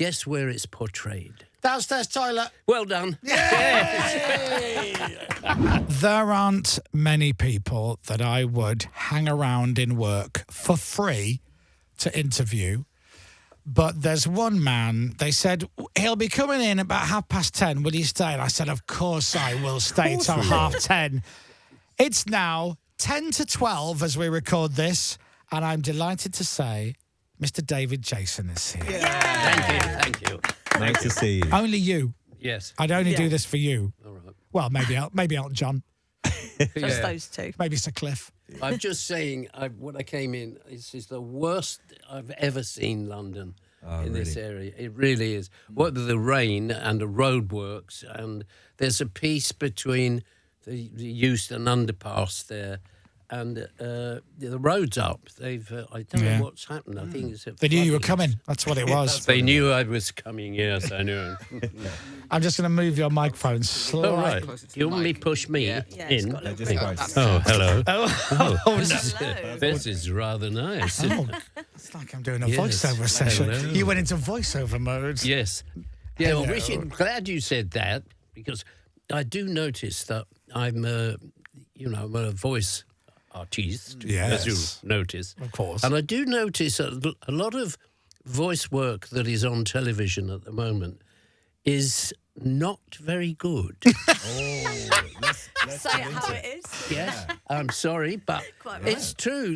guess where it's portrayed? Downstairs toilet. Well done. Yay! There aren't many people that I would hang around in work for free to interview. But there's one man, they said, he'll be coming in about 10:30. Will you stay? And I said, of course I will stay till 10:30. It's now 10 to 12 as we record this. And I'm delighted to say Mr. David Jason is here. Yeah. Thank you. Nice to see you. Only you. Yes. I'd only do this for you. All right. Well, maybe Elton John. Just those two. Maybe Sir Cliff. I'm just saying, when I came in, this is the worst I've ever seen London in this area. It really is. What with the rain and the roadworks, and there's a piece between the Euston underpass there, and the road's up. They've I don't know what's happened. I think it's They knew you were coming. That's what it was. They knew I was coming. Yes, I knew. I'm just going to move your microphone slightly. All right. You want me to push me in? Oh, hello. Oh, This is rather nice. It's like I'm doing a voiceover session. Hello. You went into voiceover mode. Yes. Yeah, well, I'm glad you said that, because I do notice that I'm a voice artiste, as you notice. Of course. And I do notice a lot of voice work that is on television at the moment is not very good. Let's Say it how it is. Yes, I'm sorry, but it's true.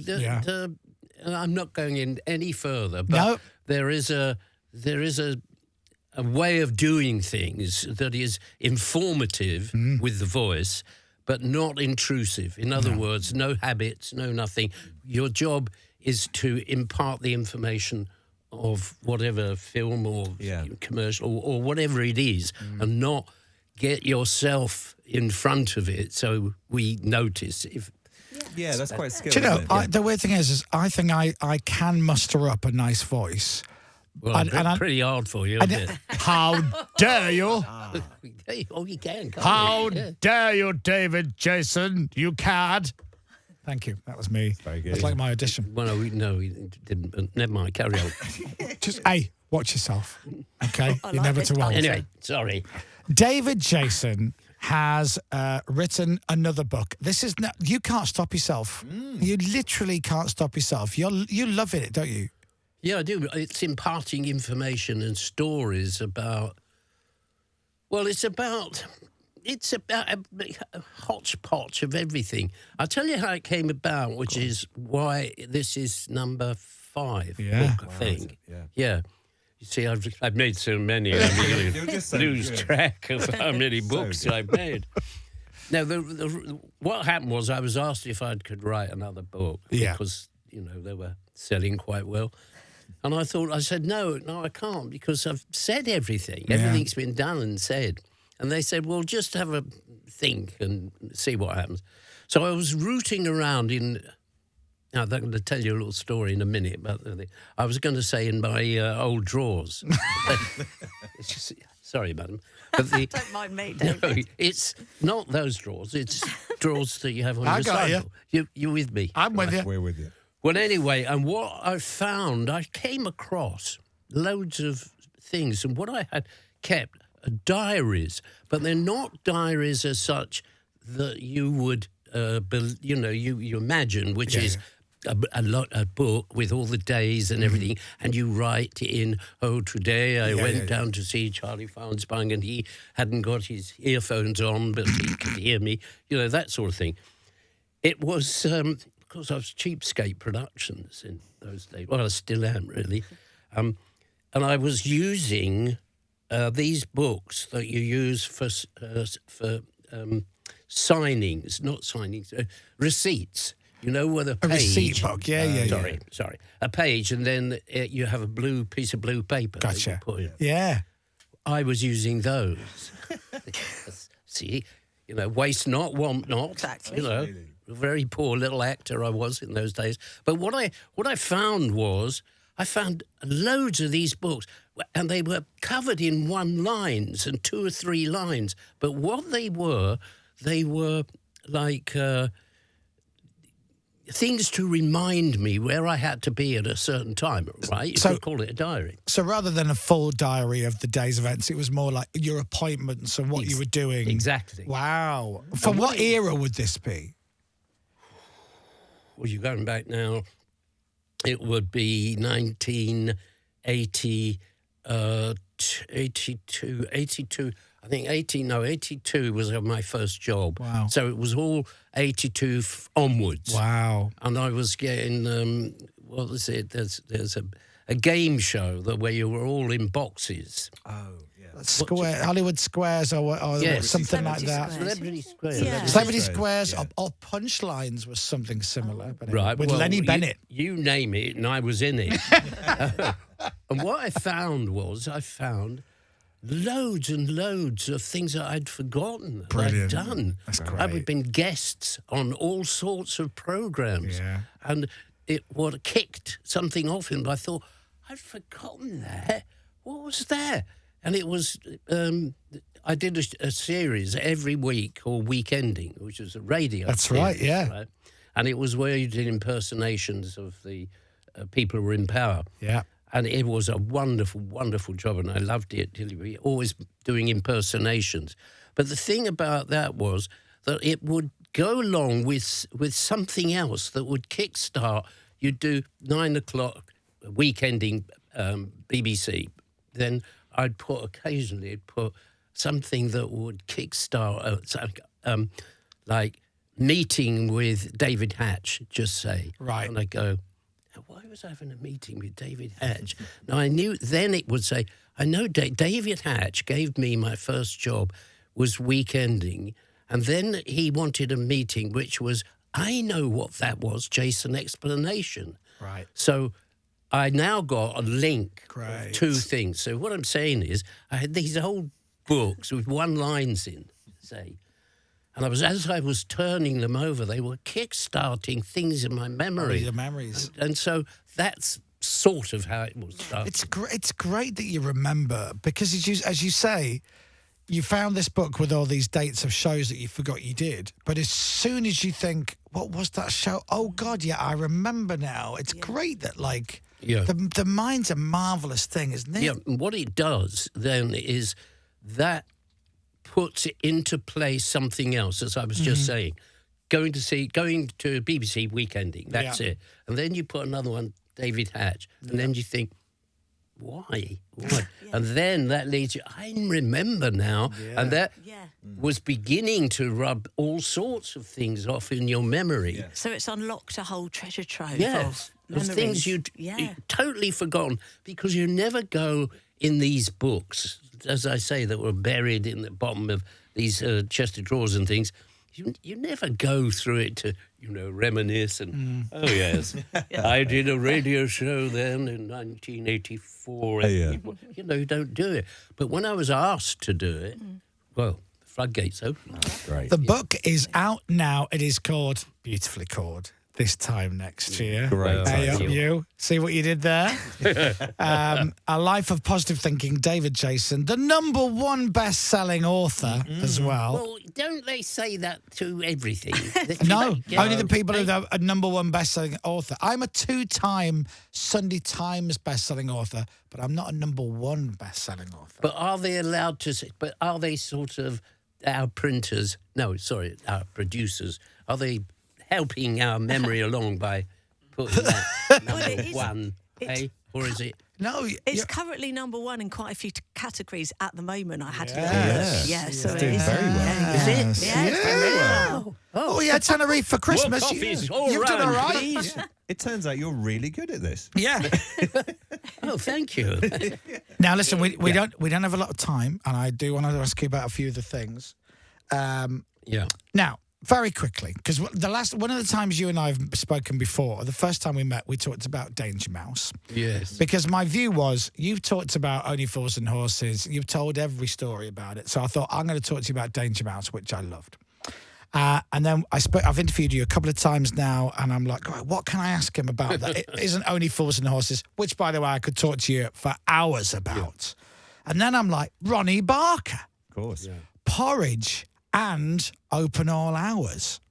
I'm not going in any further, but there is a way of doing things that is informative with the voice, but not intrusive. In other words, no habits, no nothing. Your job is to impart the information of whatever film or commercial or whatever it is, and not get yourself in front of it so we notice. That's quite scary. Do you know, the weird thing is I think I can muster up a nice voice. Well, pretty hard for you, isn't it? How dare you? Oh, you can. How dare you, David Jason? You cad. Thank you. That was me. Very good. It's like my audition. Well, no, we didn't. But never mind. Carry on. Just, watch yourself. Okay? You're never too old. Anyway, sorry. David Jason has written another book. This is you can't stop yourself. You literally can't stop yourself. You love it, don't you? Yeah, I do. It's imparting information and stories about. Well, it's about a hodgepodge of everything. I'll tell you how it came about, which is why this is number 5 book, I think. Yeah. You see, I've made so many, I'm beginning to lose track of how many books I've made. Now, what happened was I was asked if I could write another book because, they were selling quite well. And I said, no, I can't, because I've said everything. Yeah. Everything's been done and said. And they said, well, just have a think and see what happens. So I was rooting around now, I'm going to tell you a little story in a minute, but I was going to say in my old drawers. Sorry, madam. But Don't mind me, David. No, it's not those drawers. It's drawers that you have on your side. You're with me. I'm with you. We're with you. Well, anyway, and what I found, I came across loads of things, and what I had kept are diaries, but they're not diaries as such that you would, you imagine, which is a book with all the days and everything, and you write in, today I went down to see Charlie Farnsbung, and he hadn't got his earphones on, but he could hear me, that sort of thing. It was... because I was Cheapskate Productions in those days. Well, I still am, really. And I was using these books that you use for signings, not signings, receipts. Where the page... A receipt book, Sorry. A page, and then you have a piece of blue paper. Gotcha. That you put in. Yeah. I was using those. See, waste not, want not. Exactly. Very poor little actor I was in those days. But what I found was I found loads of these books, and they were covered in one lines and 2 or 3 lines. But what they were like things to remind me where I had to be at a certain time, right? You could call it a diary. So rather than a full diary of the day's events, it was more like your appointments and what you were doing. Exactly. Wow. From what era would this be? Well, you're going back now, it would be 1980, 82. I think 82 was my first job. Wow. So it was all 82 onwards. Wow. And I was getting, what was it? There's a game show where you were all in boxes. Oh, yeah. Hollywood Squares or Yes. something like that. Celebrity Square. Yeah. Celebrity Squares or Punchlines was something similar. But Right. with well, Lenny Bennett. You name it, and I was in it. And what I found loads and loads of things that I'd forgotten that Brilliant. I'd done. That's great. I'd been guests on all sorts of programs. Yeah. And it would kicked something off him. But I thought, I'd forgotten that. What was there? And it was, I did a series every week or weekending, which was a radio That's series, right, yeah. Right? And it was where you did impersonations of the people who were in power. Yeah. And it was a wonderful, wonderful job, and I loved it. We were always doing impersonations. But the thing about that was that it would go along with something else that would kickstart. You'd do 9 o'clock weekending BBC. Then I'd occasionally put something that would kickstart, like meeting with David Hatch, just say. Right. And I go, why was I having a meeting with David Hatch? Now, I knew then it would say, I know David Hatch gave me my first job was weekending, and then he wanted a meeting, which was, I know what that was, Jason Explanation. Right. So I now got a link Great. of two things. So what I'm saying is I had these old books with one-liners in, say, and as I was turning them over, they were kick-starting things in my memory. Your memories. And so that's sort of how it was started. It's great that you remember, because as you say, you found this book with all these dates of shows that you forgot you did. But as soon as you think, what was that show? Oh, God, yeah, I remember now. It's great that, the mind's a marvellous thing, isn't it? Yeah, and what it does then is that puts into place something else, as I was just saying. Going to BBC weekending, that's it. And then you put another one, David Hatch, and then you think, why? And then that leads you, I remember now, and that was beginning to rub all sorts of things off in your memory. Yeah. So it's unlocked a whole treasure trove Yes, of of memories. things you'd totally forgotten, because you never go in these books, as I say, that were buried in the bottom of these chest of drawers and things. You never go through it to, reminisce and, oh, yes, I did a radio show then in 1984. You don't do it. But when I was asked to do it, well, the floodgates opened. Great. The book is out now. It is beautifully called, This Time Next Year. Great. Hey, Thank you. you. See what you did there? A Life of Positive Thinking, David Jason, the #1 best-selling author as well. Well, don't they say that to everything? No, only the people who are a #1 best-selling author. I'm a 2-time Sunday Times best-selling author, but I'm not a #1 best-selling author. But are they allowed to say, but are they sort of our printers, our producers, are they helping our memory along by putting that #1, or is it? No, It's currently #1 in quite a few categories at the moment. I had to look. Yes. Yeah, so It's it doing is. very well. Is it? Yeah, it's doing really well. Oh, yeah, Tenerife for Christmas. More coffees all You've done all round, right. please. It turns out you're really good at this. Yeah. Oh, thank you. Now, listen, we don't have a lot of time, and I do want to ask you about a few of the things. Yeah. Now, very quickly, because one of the times you and I have spoken before, the first time we met, we talked about Danger Mouse. Yes. Because my view was, you've talked about Only Fools and Horses, you've told every story about it. So I thought, I'm going to talk to you about Danger Mouse, which I loved. And then I've interviewed you a couple of times now, and I'm like, oh, what can I ask him about that? It isn't Only Fools and Horses, which, by the way, I could talk to you for hours about. Yeah. And then I'm like, Ronnie Barker. Of course. Yeah. Porridge and Open All Hours.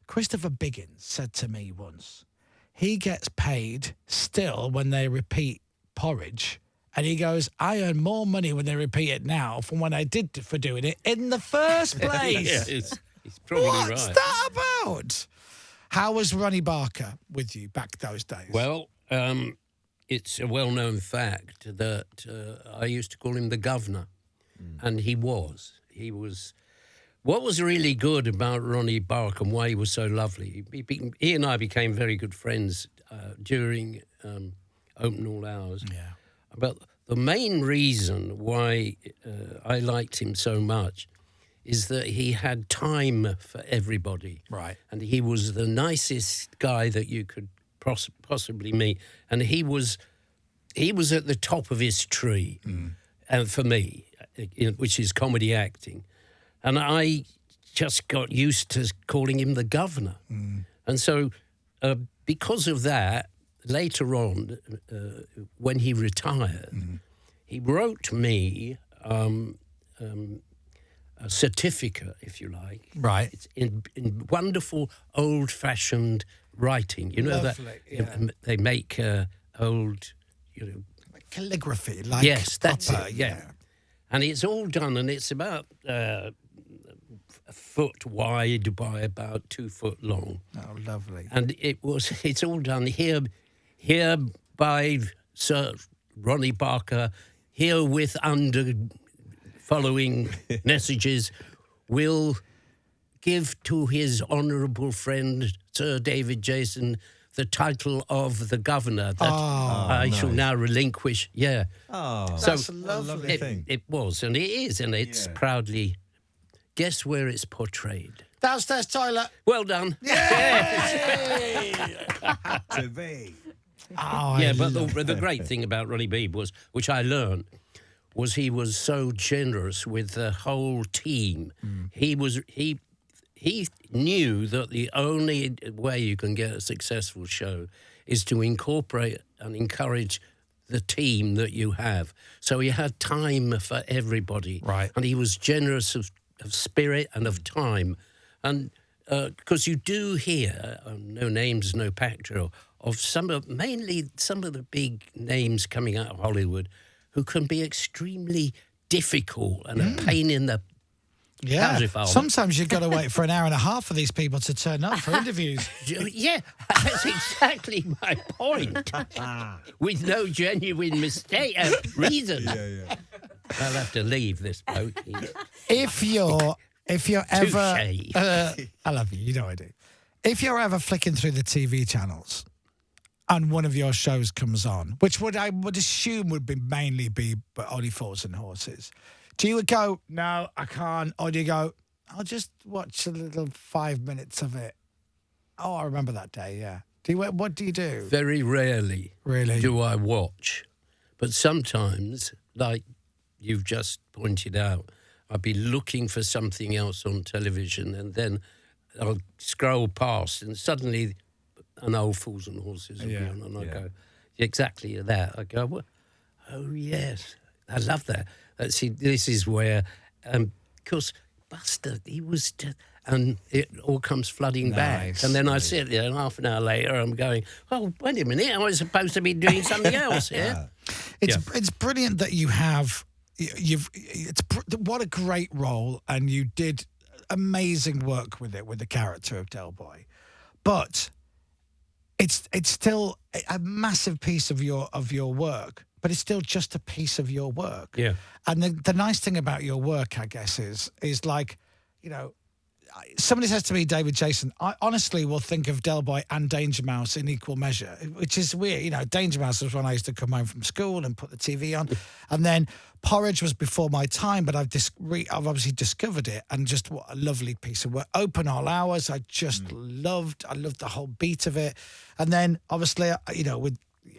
Christopher Biggins said to me once, he gets paid still when they repeat Porridge. And he goes, I earn more money when they repeat it now from when I did for doing it in the first place. He's probably right. What's that about? How was Ronnie Barker with you back those days? Well, it's a well-known fact that I used to call him the governor, and he was. What was really good about Ronnie Barker and why he was so lovely, he and I became very good friends during Open All Hours. Yeah. But the main reason why I liked him so much is that he had time for everybody. Right. And he was the nicest guy that you could possibly meet. And he was at the top of his tree, and for me, which is comedy acting. And I just got used to calling him the governor. And so because of that, later on, when he retired, he wrote me a certificate, if you like. Right. It's in wonderful old-fashioned writing. You know Lovely, that they make old, calligraphy, like yes, that's proper, it. Yeah. And it's all done, and it's about a foot wide by about 2 foot long. Oh, lovely. And it's all done here by Sir Ronnie Barker, herewith under following messages will give to his honourable friend Sir David Jason the title of the governor that I shall now relinquish. Yeah. Oh, so that's a lovely thing. It was, and it is, and it's proudly. Guess where it's portrayed? Downstairs toilet. Well done. To be. Oh, Yeah, but the great thing about Ronnie Beebe was, which I learned, was he was so generous with the whole team. He knew that the only way you can get a successful show is to incorporate and encourage the team that you have. So he had time for everybody. Right. And he was generous of spirit and of time. And because you do hear, no names, no pactor, of mainly some of the big names coming out of Hollywood who can be extremely difficult and a pain in the Yeah. How's Sometimes you've got to wait for an hour and a half for these people to turn up for interviews. Yeah, that's exactly my point. With no genuine reason. Yeah. I'll have to leave this bloke. If you're ever, Touche. I love you. You know I do. If you're ever flicking through the TV channels and one of your shows comes on, which I would assume would mainly be but Only Fools and Horses, do you go, no, I can't, or do you go, I'll just watch a little 5 minutes of it? Oh, I remember that day. Yeah. What do you do? Very rarely Really? do I watch, but sometimes, like you've just pointed out, I'll be looking for something else on television, and then I'll scroll past, and suddenly an Old Fools and Horses will be on, and I go, exactly that. I go, well, oh, yes, I love that. See, this is where, because Buster, he was just, and it all comes flooding back. And then I sit there, and half an hour later, I'm going, oh, wait a minute, I was supposed to be doing something else here. It's brilliant that you have, what a great role, and you did amazing work with it, with the character of Del Boy. But it's still a massive piece of your work, but it's still just a piece of your work. Yeah. And the nice thing about your work, I guess, is like, somebody says to me, David Jason, I honestly will think of Del Boy and Danger Mouse in equal measure, which is weird. Danger Mouse was when I used to come home from school and put the TV on. And then Porridge was before my time, but I've obviously discovered it, and just what a lovely piece of work. Open All Hours, I just loved. I loved the whole beat of it. And then obviously,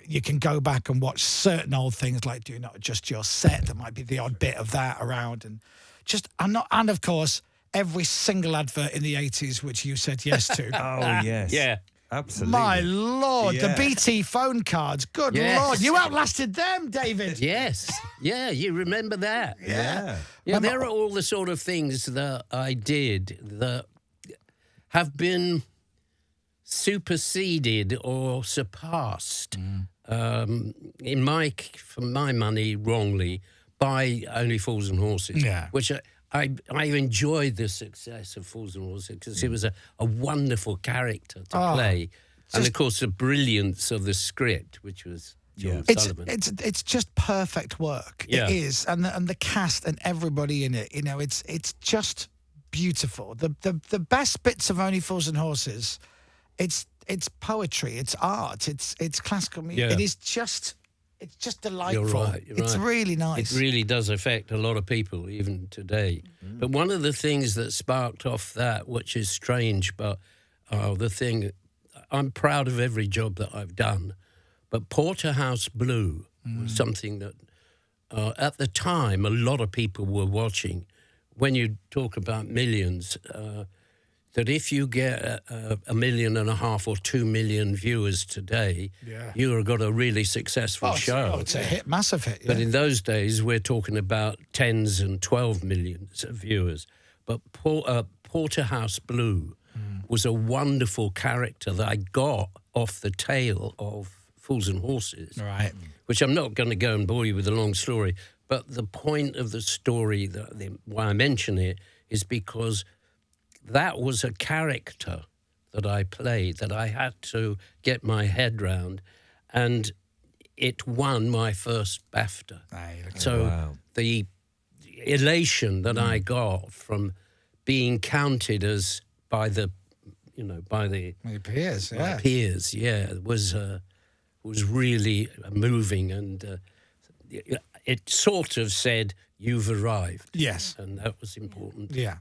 you can go back and watch certain old things like Do Not Adjust Your Set. There might be the odd bit of that around, and of course, every single advert in the 80s which you said yes to. Oh, yes. Yeah. Absolutely. My Lord, the Yeah. BT phone cards. Good Yes. Lord, you outlasted them, David. Yes. Yeah, you remember that. Yeah. Yeah, there are all the sort of things that I did that have been superseded or surpassed, for my money, wrongly, by Only Fools and Horses. Yeah. Which I enjoyed the success of Fools and Horses because it was a wonderful character to play. And, of course, the brilliance of the script, which was John Sullivan. It's just perfect work. Yeah. It is. And the cast and everybody in it, it's just beautiful. The best bits of Only Fools and Horses, it's poetry, it's art, it's classical music. Yeah. It is just... It's just delightful. You're right. It's really nice. It really does affect a lot of people, even today. But one of the things that sparked off that, which is strange, but I'm proud of every job that I've done. But Porterhouse Blue was something that, at the time, a lot of people were watching. When you talk about millions, that if you get 1.5 million or 2 million viewers today, you've got a really successful show. It's a hit, massive hit. Yeah. But in those days, we're talking about tens and 12 millions of viewers. But Porterhouse Blue was a wonderful character that I got off the tail of Fools and Horses, Right. which I'm not going to go and bore you with a long story. But the point of the story, why I mention it, is because that was a character that I played that I had to get my head round, and it won my first BAFTA. So the elation that I got from being counted as by the peers, yeah. peers, was really moving, and it sort of said, "You've arrived." Yes, and that was important. Yeah.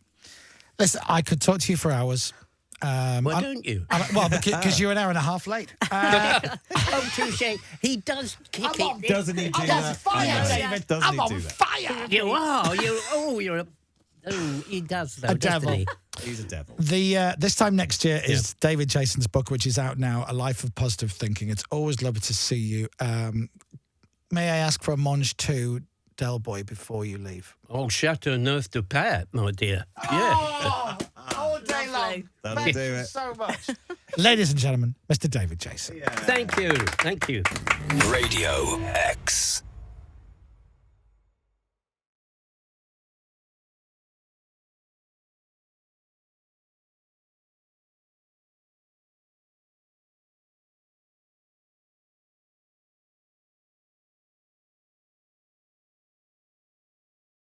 Listen, I could talk to you for hours. Why don't you? Well, because you're an hour and a half late. Oh, touche. He does kick it. Doesn't he do I'm that? on fire, David. Doesn't I'm he on do that? fire. You are. He does, though, A doesn't devil. he? He's a devil. This time next year is David Jason's book, which is out now, A Life of Positive Thinking. It's always lovely to see you. May I ask for a mange to Del Boy before you leave? Oh, Chateau Neuf de Pape, my dear. Yeah. All day long. That'll do it. So much. Ladies and gentlemen, Mr. David Jason. Thank you. Thank you. Radio X.